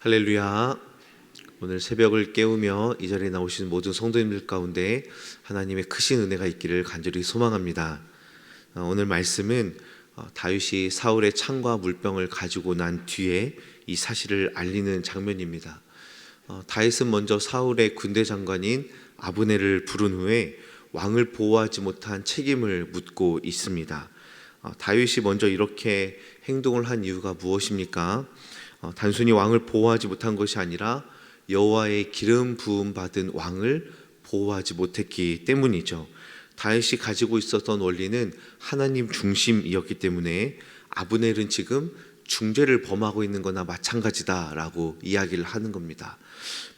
할렐루야. 오늘 새벽을 깨우며 이 자리에 나오신 모든 성도님들 가운데 하나님의 크신 은혜가 있기를 간절히 소망합니다. 오늘 말씀은 다윗이 사울의 창과 물병을 가지고 난 뒤에 이 사실을 알리는 장면입니다. 다윗은 먼저 사울의 군대 장관인 아브넬을 부른 후에 왕을 보호하지 못한 책임을 묻고 있습니다. 다윗이 먼저 이렇게 행동을 한 이유가 무엇입니까? 단순히 왕을 보호하지 못한 것이 아니라 여호와의 기름 부음 받은 왕을 보호하지 못했기 때문이죠. 다윗이 가지고 있었던 원리는 하나님 중심이었기 때문에 아브넬은 지금 중죄를 범하고 있는 거나 마찬가지다라고 이야기를 하는 겁니다.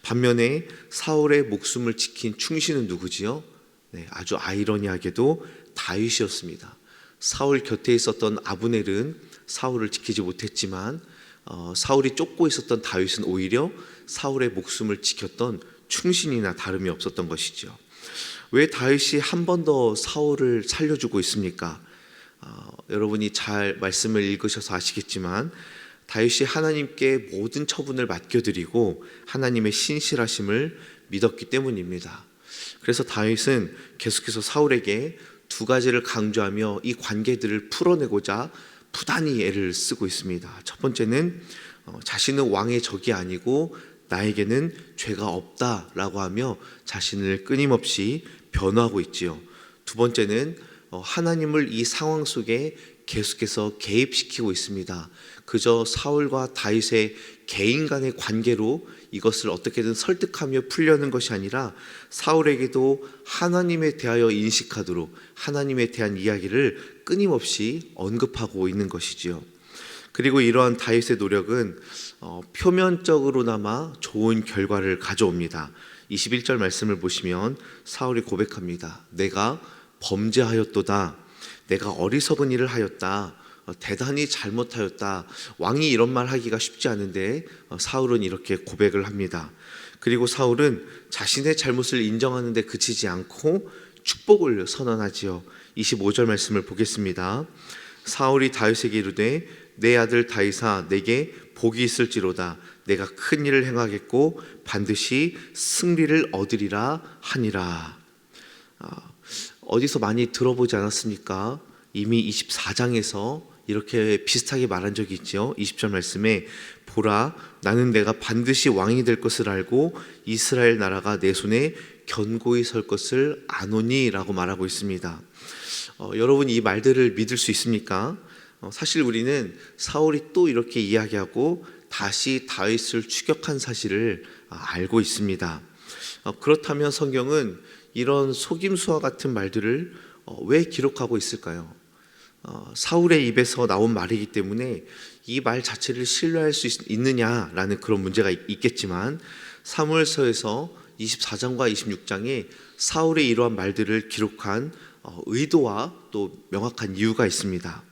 반면에 사울의 목숨을 지킨 충신은 누구지요? 아주 아이러니하게도 다윗이었습니다. 사울 곁에 있었던 아브넬은 사울을 지키지 못했지만 사울이 쫓고 있었던 다윗은 오히려 사울의 목숨을 지켰던 충신이나 다름이 없었던 것이죠. 왜 다윗이 한 번 더 사울을 살려주고 있습니까? 여러분이 잘 말씀을 읽으셔서 아시겠지만 다윗이 하나님께 모든 처분을 맡겨드리고 하나님의 신실하심을 믿었기 때문입니다. 그래서 다윗은 계속해서 사울에게 두 가지를 강조하며 이 관계들을 풀어내고자 부단히 애를 쓰고 있습니다. 첫 번째는 자신은 왕의 적이 아니고 나에게는 죄가 없다라고 하며 자신을 끊임없이 변호하고 있지요. 두 번째는 하나님을 이 상황 속에 계속해서 개입시키고 있습니다. 그저 사울과 다윗의 개인 간의 관계로 이것을 어떻게든 설득하며 풀려는 것이 아니라 사울에게도 하나님에 대하여 인식하도록 하나님에 대한 이야기를 끊임없이 언급하고 있는 것이지요. 그리고 이러한 다윗의 노력은 표면적으로나마 좋은 결과를 가져옵니다. 21절 말씀을 보시면 사울이 고백합니다. 내가 범죄하였도다. 내가 어리석은 일을 하였다. 대단히 잘못하였다. 왕이 이런 말 하기가 쉽지 않은데 사울은 이렇게 고백을 합니다. 그리고 사울은 자신의 잘못을 인정하는 데 그치지 않고 축복을 선언하지요. 25절 말씀을 보겠습니다. 사울이 다윗에게 이르되 내 아들 다윗아 내게 복이 있을지로다. 내가 큰 일을 행하겠고 반드시 승리를 얻으리라 하니라. 어디서 많이 들어보지 않았습니까? 이미 24장에서 이렇게 비슷하게 말한 적이 있죠. 20절 말씀에 보라 나는 내가 반드시 왕이 될 것을 알고 이스라엘 나라가 내 손에 견고히 설 것을 아노니 라고 말하고 있습니다. 여러분 이 말들을 믿을 수 있습니까? 사실 우리는 사울이 또 이렇게 이야기하고 다시 다윗을 추격한 사실을 알고 있습니다. 그렇다면 성경은 이런 속임수와 같은 말들을 왜 기록하고 있을까요? 사울의 입에서 나온 말이기 때문에 이 말 자체를 신뢰할 수 있느냐라는 그런 문제가 있겠지만 사무엘서에서 24장과 26장에 사울의 이러한 말들을 기록한 의도와 또 명확한 이유가 있습니다.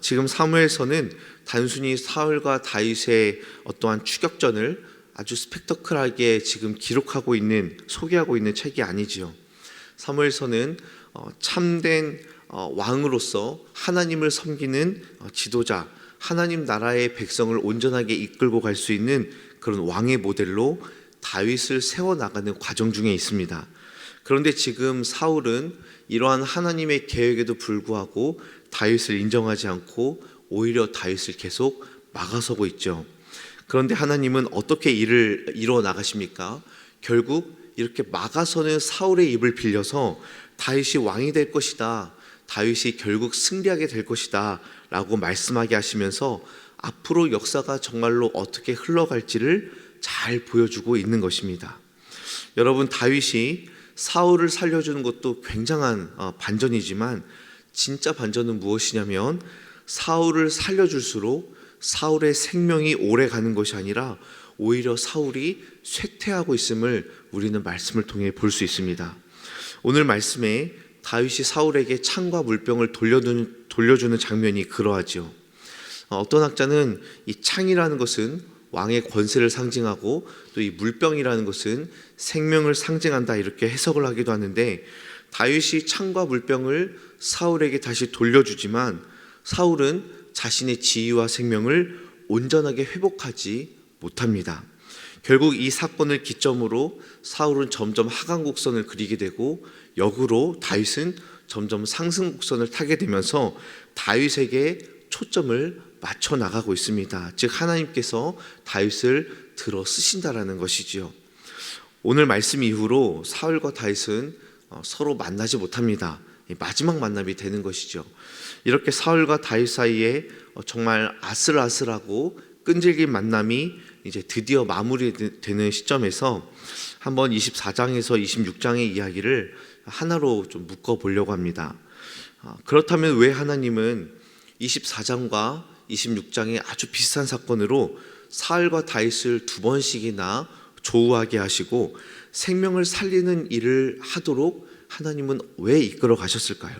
지금 사무엘서는 단순히 사울과 다윗의 어떠한 추격전을 아주 스펙터클하게 지금 기록하고 있는 소개하고 있는 책이 아니지요. 사무엘서는 참된 왕으로서 하나님을 섬기는 지도자, 하나님 나라의 백성을 온전하게 이끌고 갈 수 있는 그런 왕의 모델로 다윗을 세워나가는 과정 중에 있습니다. 그런데 지금 사울은 이러한 하나님의 계획에도 불구하고 다윗을 인정하지 않고 오히려 다윗을 계속 막아서고 있죠. 그런데 하나님은 어떻게 일을 이루어 나가십니까? 결국 이렇게 막아서는 사울의 입을 빌려서 다윗이 왕이 될 것이다. 다윗이 결국 승리하게 될 것이다 라고 말씀하게 하시면서 앞으로 역사가 정말로 어떻게 흘러갈지를 잘 보여주고 있는 것입니다. 여러분 다윗이 사울을 살려주는 것도 굉장한 반전이지만 진짜 반전은 무엇이냐면 사울을 살려줄수록 사울의 생명이 오래 가는 것이 아니라 오히려 사울이 쇠퇴하고 있음을 우리는 말씀을 통해 볼 수 있습니다. 오늘 말씀에 다윗이 사울에게 창과 물병을 돌려주는 장면이 그러하죠. 어떤 학자는 이 창이라는 것은 왕의 권세를 상징하고 또 이 물병이라는 것은 생명을 상징한다 이렇게 해석을 하기도 하는데 다윗이 창과 물병을 사울에게 다시 돌려주지만 사울은 자신의 지위와 생명을 온전하게 회복하지 못합니다. 결국 이 사건을 기점으로 사울은 점점 하강 곡선을 그리게 되고 역으로 다윗은 점점 상승 곡선을 타게 되면서 다윗에게 초점을 맞춰 나가고 있습니다. 즉 하나님께서 다윗을 들어 쓰신다라는 것이지요. 오늘 말씀 이후로 사울과 다윗은 서로 만나지 못합니다. 마지막 만남이 되는 것이죠. 이렇게 사울과 다윗 사이에 정말 아슬아슬하고 끈질긴 만남이 이제 드디어 마무리되는 시점에서 한번 24장에서 26장의 이야기를 하나로 좀 묶어 보려고 합니다. 그렇다면 왜 하나님은 24장과 26장의 아주 비슷한 사건으로 사울과 다윗을 두 번씩이나 조우하게 하시고 생명을 살리는 일을 하도록 하나님은 왜 이끌어 가셨을까요?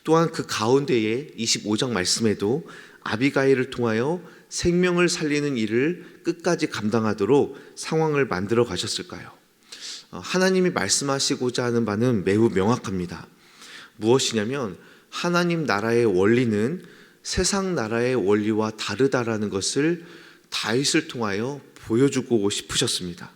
또한 그 가운데에 25장 말씀에도 아비가일을 통하여 생명을 살리는 일을 끝까지 감당하도록 상황을 만들어 가셨을까요? 하나님이 말씀하시고자 하는 바는 매우 명확합니다. 무엇이냐면 하나님 나라의 원리는 세상 나라의 원리와 다르다라는 것을 다윗을 통하여 보여주고 싶으셨습니다.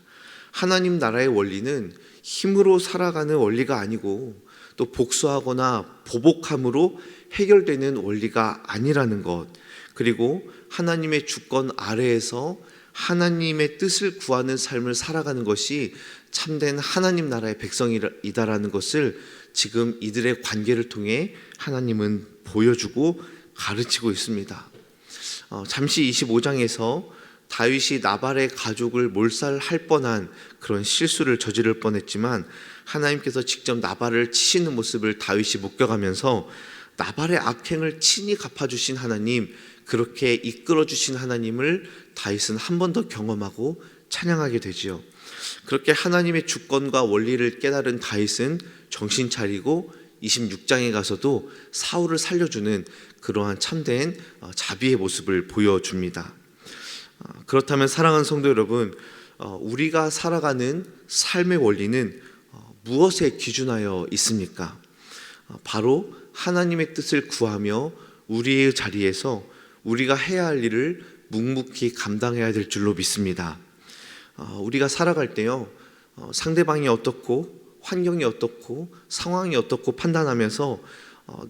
하나님 나라의 원리는 힘으로 살아가는 원리가 아니고 또 복수하거나 보복함으로 해결되는 원리가 아니라는 것, 그리고 하나님의 주권 아래에서 하나님의 뜻을 구하는 삶을 살아가는 것이 참된 하나님 나라의 백성이다라는 것을 지금 이들의 관계를 통해 하나님은 보여주고 가르치고 있습니다. 잠시 25장에서 다윗이 나발의 가족을 몰살할 뻔한 그런 실수를 저지를 뻔했지만 하나님께서 직접 나발을 치시는 모습을 다윗이 목격하면서 나발의 악행을 친히 갚아주신 하나님, 그렇게 이끌어주신 하나님을 다윗은 한 번 더 경험하고 찬양하게 되지요. 그렇게 하나님의 주권과 원리를 깨달은 다윗은 정신 차리고 26장에 가서도 사울을 살려주는 그러한 참된 자비의 모습을 보여줍니다. 그렇다면 사랑하는 성도 여러분, 우리가 살아가는 삶의 원리는 무엇에 기준하여 있습니까? 바로 하나님의 뜻을 구하며 우리의 자리에서 우리가 해야 할 일을 묵묵히 감당해야 될 줄로 믿습니다. 우리가 살아갈 때요, 상대방이 어떻고 환경이 어떻고 상황이 어떻고 판단하면서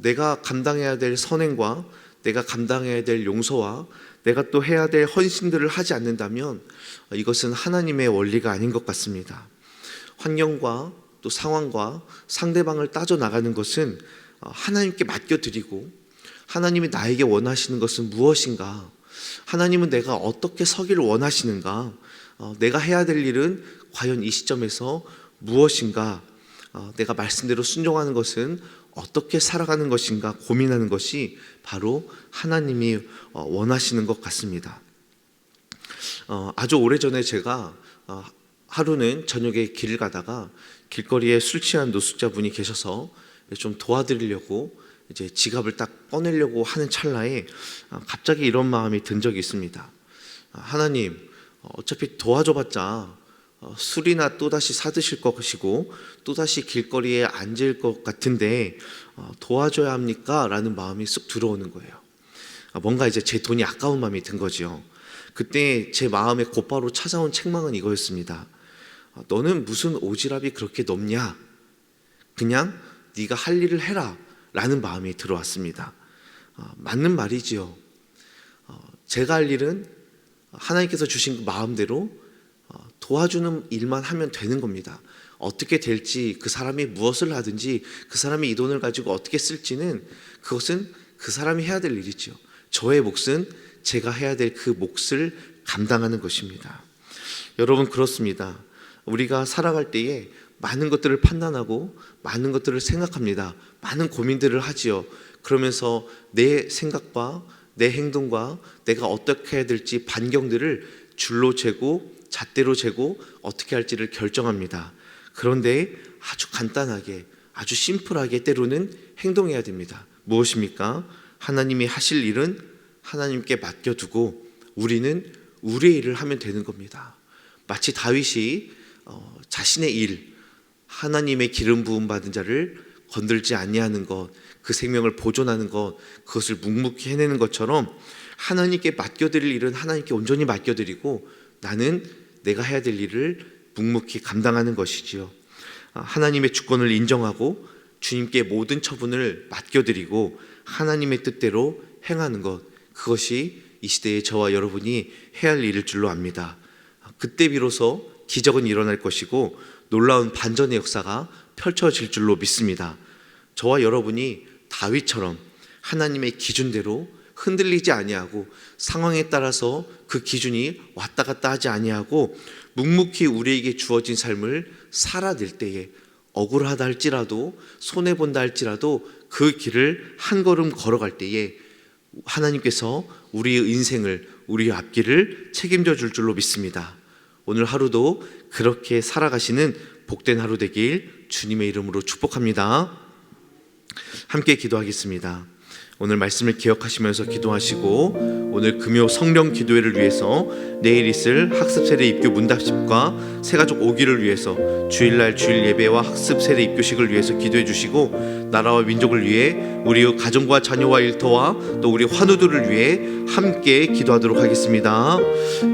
내가 감당해야 될 선행과 내가 감당해야 될 용서와 내가 또 해야 될 헌신들을 하지 않는다면 이것은 하나님의 원리가 아닌 것 같습니다. 환경과 또 상황과 상대방을 따져나가는 것은 하나님께 맡겨드리고 하나님이 나에게 원하시는 것은 무엇인가, 하나님은 내가 어떻게 서기를 원하시는가, 내가 해야 될 일은 과연 이 시점에서 무엇인가, 내가 말씀대로 순종하는 것은 어떻게 살아가는 것인가 고민하는 것이 바로 하나님이 원하시는 것 같습니다. 아주 오래전에 제가 하루는 저녁에 길을 가다가 길거리에 술 취한 노숙자분이 계셔서 좀 도와드리려고 이제 지갑을 딱 꺼내려고 하는 찰나에 갑자기 이런 마음이 든 적이 있습니다. 하나님, 어차피 도와줘봤자 술이나 또다시 사드실 것이고 또다시 길거리에 앉을 것 같은데 도와줘야 합니까? 라는 마음이 쑥 들어오는 거예요. 뭔가 이제 제 돈이 아까운 마음이 든 거죠. 그때 제 마음에 곧바로 찾아온 책망은 이거였습니다. 너는 무슨 오지랖이 그렇게 높냐? 그냥 네가 할 일을 해라 라는 마음이 들어왔습니다. 맞는 말이지요. 제가 할 일은 하나님께서 주신 마음대로 도와주는 일만 하면 되는 겁니다. 어떻게 될지, 그 사람이 무엇을 하든지, 그 사람이 이 돈을 가지고 어떻게 쓸지는 그것은 그 사람이 해야 될 일이죠. 저의 몫은 제가 해야 될 그 몫을 감당하는 것입니다. 여러분, 그렇습니다. 우리가 살아갈 때에 많은 것들을 판단하고 많은 것들을 생각합니다. 많은 고민들을 하지요. 그러면서 내 생각과 내 행동과 내가 어떻게 해야 될지 반경들을 줄로 재고 잣대로 재고 어떻게 할지를 결정합니다. 그런데 아주 간단하게, 아주 심플하게 때로는 행동해야 됩니다. 무엇입니까? 하나님이 하실 일은 하나님께 맡겨두고 우리는 우리의 일을 하면 되는 겁니다. 마치 다윗이 자신의 일, 하나님의 기름 부음 받은 자를 건들지 아니하는 것, 그 생명을 보존하는 것, 그것을 묵묵히 해내는 것처럼 하나님께 맡겨드릴 일은 하나님께 온전히 맡겨드리고 나는 내가 해야 될 일을 묵묵히 감당하는 것이지요. 하나님의 주권을 인정하고 주님께 모든 처분을 맡겨드리고 하나님의 뜻대로 행하는 것, 그것이 이 시대의 저와 여러분이 해야 할 일일 줄로 압니다. 그때 비로소 기적은 일어날 것이고 놀라운 반전의 역사가 펼쳐질 줄로 믿습니다. 저와 여러분이 다윗처럼 하나님의 기준대로 흔들리지 아니하고 상황에 따라서 그 기준이 왔다 갔다 하지 아니하고 묵묵히 우리에게 주어진 삶을 살아낼 때에 억울하다 할지라도 손해본다 할지라도 그 길을 한 걸음 걸어갈 때에 하나님께서 우리의 인생을, 우리의 앞길을 책임져 줄 줄로 믿습니다. 오늘 하루도 그렇게 살아가시는 복된 하루 되길 주님의 이름으로 축복합니다. 함께 기도하겠습니다. 오늘 말씀을 기억하시면서 기도하시고 오늘 금요 성령 기도회를 위해서 내일 있을 학습 세례 입교 문답식과 새가족 오기를 위해서 주일날 주일 예배와 학습 세례 입교식을 위해서 기도해 주시고 나라와 민족을 위해 우리 가정과 자녀와 일터와 또 우리 환우들을 위해 함께 기도하도록 하겠습니다.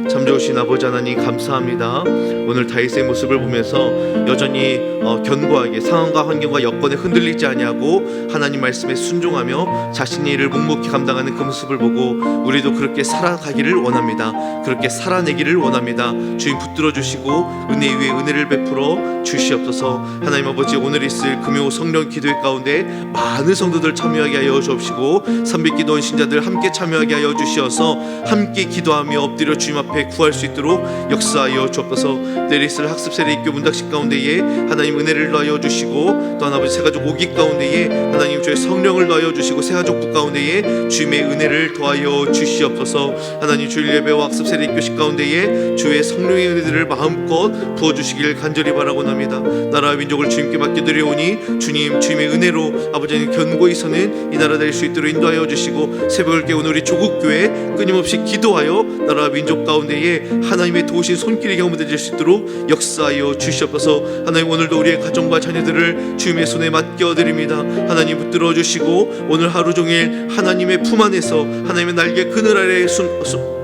참 좋으신 아버지 하나님 감사합니다. 오늘 다윗의 모습을 보면서 여전히 견고하게 상황과 환경과 여건에 흔들리지 아니하고 하나님 말씀에 순종하며 자신의 일을 묵묵히 감당하는 그 모습을 보고 우리도 그렇게 살아가기를 원합니다. 그렇게 살아내기를 원합니다. 주님 붙들어 주시고 은혜 위에 은혜를 베풀어 주시옵소서. 하나님 아버지, 오늘 있을 금요 성령 기도회 가운데 많은 성도들 참여하게 하여 주옵시고 300기도원 신자들 함께 참여하게 하여 주시어서 함께 기도하며 엎드려 주님 앞에 구할 수 있도록 역사하여 주옵소서. 내일 있을 학습 세례 입교 문답식 가운데에 하나님 은혜를 더하여 주시고 또 아버지 새가족 오기 가운데에 하나님 주의 성령을 더하여 주시고 새가족부 가운데에 주님의 은혜를 더하여 주시옵소서. 하나님 주일 예배와 학습 세례 입교식 가운데에 주의 성령의 은혜들을 마음껏 부어주시길 간절히 바라고 합니다. 나라와 민족을 주님께 맡겨드리오니 주님, 주님의 은혜로 아버지는 견고히 서는 이 나라 될 수 있도록 인도하여 주시고 새벽을 깨우는 우리 조국교회 끊임없이 기도하여 나라와 민족 가운데에 하나님의 도우신 손길이 경험될 수 있도록 역사하여 주시옵소서. 하나님, 오늘도 우리의 가정과 자녀들을 주님의 손에 맡겨드립니다. 하나님 붙들어 주시고 오늘 하루 종일 하나님의 품 안에서 하나님의 날개 그늘 아래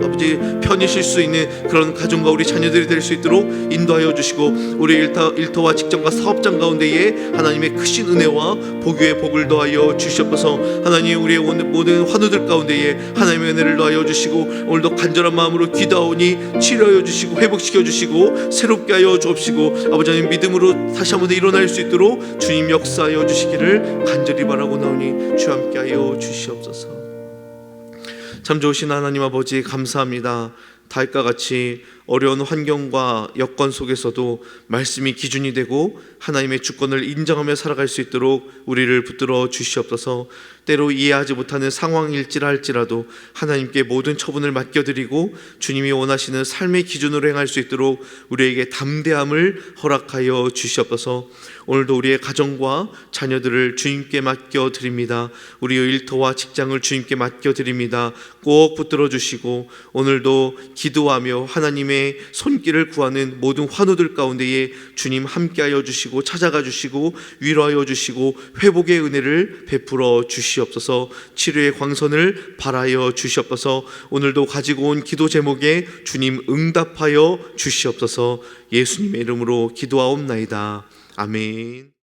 아버지 편히 쉴 수 있는 그런 가정과 우리 자녀들이 될 수 있도록 인도하여 주시고 우리 일터와 직장과 사업장 가운데에 하나님의 크신 은혜와 복 위에 복을 더하여 주시옵소서. 하나님, 우리의 모든 환우들 가운데에 하나님의 은혜를 더하여 주시고 오늘도 간절한 마음으로 기도하오니 치료하여 주시고 회복시켜 주시고 새롭게 하여 주옵시고 아버지 하나님, 믿음으로 다시 한번 일어날 수 있도록 주님 역사하여 주시기를 간절히 바라고 나오니 주 함께 하여 주시옵소서. 참 좋으신 하나님 아버지 감사합니다. 다윗과 같이 어려운 환경과 여건 속에서도 말씀이 기준이 되고 하나님의 주권을 인정하며 살아갈 수 있도록 우리를 붙들어 주시옵소서. 때로 이해하지 못하는 상황일지라도 하나님께 모든 처분을 맡겨드리고 주님이 원하시는 삶의 기준으로 행할 수 있도록 우리에게 담대함을 허락하여 주시옵소서. 오늘도 우리의 가정과 자녀들을 주님께 맡겨드립니다. 우리의 일터와 직장을 주님께 맡겨드립니다. 꼭 붙들어 주시고 오늘도 기도하며 하나님의 손길을 구하는 모든 환우들 가운데에 주님 함께하여 주시고 찾아가 주시고 위로하여 주시고 회복의 은혜를 베풀어 주시옵소서. 치료의 광선을 발하여 주시옵소서. 오늘도 가지고 온 기도 제목에 주님 응답하여 주시옵소서. 예수님의 이름으로 기도하옵나이다. 아멘.